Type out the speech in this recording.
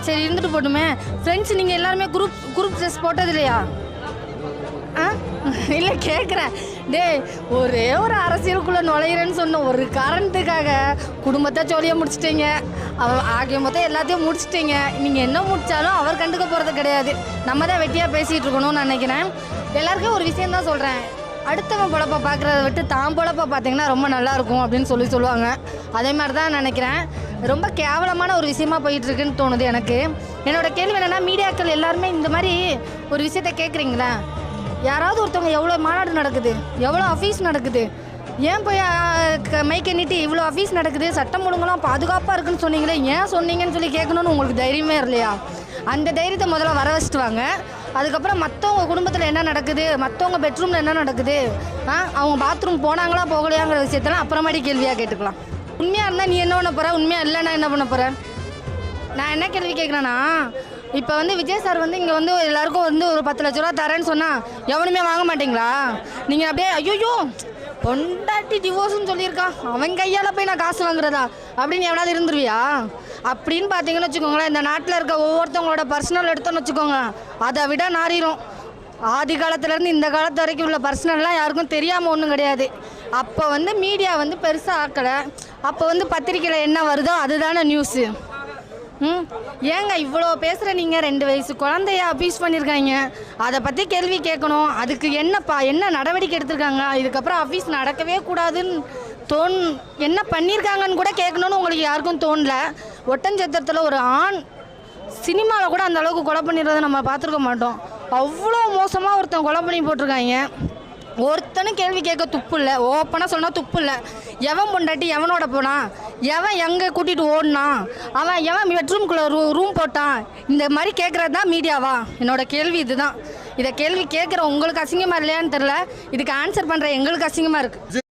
சரி இருந்துட்டு போட்டுமே. ஃப்ரெண்ட்ஸ் நீங்கள் எல்லாருமே குரூப் ட்ரெஸ் போட்டது இல்லையா? இல்லை கேட்குறேன். ஒரே ஒரு அரசியலுக்குள்ளே நுழையிறேன்னு சொன்ன ஒரு காரணத்துக்காக குடும்பத்தை ஜோலியாக முடிச்சிட்டீங்க. ஆகிய மொத்தம் எல்லாத்தையும் முடிச்சிட்டீங்க. நீங்கள் என்ன முடித்தாலும் அவர் கண்டுக்க போகிறது கிடையாது. நம்ம தான் வெட்டியாக பேசிகிட்டு இருக்கணும்னு நினைக்கிறேன். எல்லாருக்கும் ஒரு விஷயந்தான் சொல்கிறேன். அடுத்தவன் பொழப்பை பார்க்குறத விட்டு தான் பொழப்பை பார்த்தீங்கன்னா ரொம்ப நல்லாயிருக்கும் அப்படின்னு சொல்லுவாங்க. அதே மாதிரி தான் நினைக்கிறேன். ரொம்ப கேவலமான ஒரு விஷயமா போயிட்டுருக்குன்னு தோணுது எனக்கு. என்னோடய கேள்வி என்னென்னா, மீடியாக்கள் எல்லாருமே இந்த மாதிரி ஒரு விஷயத்த கேட்குறீங்களா? யாராவது ஒருத்தவங்க எவ்வளோ மாநாடு நடக்குது, எவ்வளோ ஆஃபீஸ் நடக்குது, ஏன் போய் மைக்கை நீட்டி இவ்வளோ ஆஃபீஸ் நடக்குது, சட்டம் ஒழுங்கெல்லாம் பாதுகாப்பாக இருக்குன்னு சொன்னீங்களே, ஏன் சொன்னீங்கன்னு சொல்லி கேட்கணுன்னு உங்களுக்கு தைரியமே இல்லையா? அந்த தைரியத்தை முதல்ல வர வச்சுட்டு வாங்க. அதுக்கப்புறம் மற்றவங்க குடும்பத்தில் என்ன நடக்குது, மற்றவங்க பெட்ரூமில் என்ன நடக்குது, அவங்க பாத்ரூம் போனாங்களா போகலையாங்கிற விஷயத்தெல்லாம் அப்புறமாடி கேள்வியாக கேட்டுக்கலாம். உண்மையாக இருந்தால் நீ என்ன பண்ண போகிற, உண்மையாக இல்லைன்னா என்ன பண்ண போகிற? நான் என்ன கேள்வி கேட்குறேன்னா, இப்போ விஜய் சார் இங்கே எல்லாருக்கும் ஒரு 10 லட்ச ரூபா தரேன்னு சொன்னால் எவனுமே வாங்க மாட்டிங்களா? நீங்கள் அப்படியே ஐயோ பொண்டாட்டி டிவோர்ஸ்ன்னு சொல்லியிருக்கான், அவன் கையால் போய் நான் காசு வாங்குறதா அப்படின்னு எவனாவது இருந்துருவியா? அப்படின்னு பார்த்தீங்கன்னு வச்சுக்கோங்களேன், இந்த நாட்டில் இருக்க ஒவ்வொருத்தவங்களோட பர்சனல் எடுத்தோன்னு வச்சுக்கோங்க, அதை விட நாரிடும். ஆதி காலத்துலேருந்து இந்த காலத்து வரைக்கும் உள்ள பர்சனல்லாம் யாருக்கும் தெரியாமல் ஒன்றும் கிடையாது. அப்போ மீடியா பெருசாக ஆக்கலை. அப்போ பத்திரிக்கையில் என்ன வருதோ அதுதானே நியூஸு. ஏங்க இவ்வளோ பேசுகிற நீங்கள் 2 வயசு குழந்தைய அபியூஸ் பண்ணியிருக்காங்க, அதை பற்றி கேள்வி கேட்கணும். அதுக்கு என்ன நடவடிக்கை எடுத்திருக்காங்க, இதுக்கப்புறம் அபியூஸ் நடக்கவே கூடாதுன்னு என்ன பண்ணியிருக்காங்கன்னு கூட கேட்கணுன்னு உங்களுக்கு யாருக்கும் தோணல. ஒட்டஞ்சத்திரத்தில் ஒரு ஆண் சினிமாவில் கூட அந்த அளவுக்கு கொலை பண்ணிடுறதை நம்ம பார்த்துருக்க மாட்டோம். அவ்வளோ மோசமாக ஒருத்தன் கொலை பண்ணி போட்டிருக்காங்க. ஒருத்தனும் கேள்வி கேட்க துப்பு இல்லை. ஓப்பனாக சொன்னால் துப்பு இல்லை. எவன் பொண்டாட்டி எவனோட போனான், எவன் எங்கே கூட்டிகிட்டு ஓடினான், அவன் எவன் பெட்ரூம்குள்ளே ரூம் போட்டான், இந்த மாதிரி கேட்குறது தான் மீடியாவா? என்னோட கேள்வி இதுதான். இதை கேள்வி கேட்குற உங்களுக்கு அசிங்கமாக இல்லையான்னு தெரில, இதுக்கு ஆன்சர் பண்ணுற எங்களுக்கு அசிங்கமாக இருக்குது.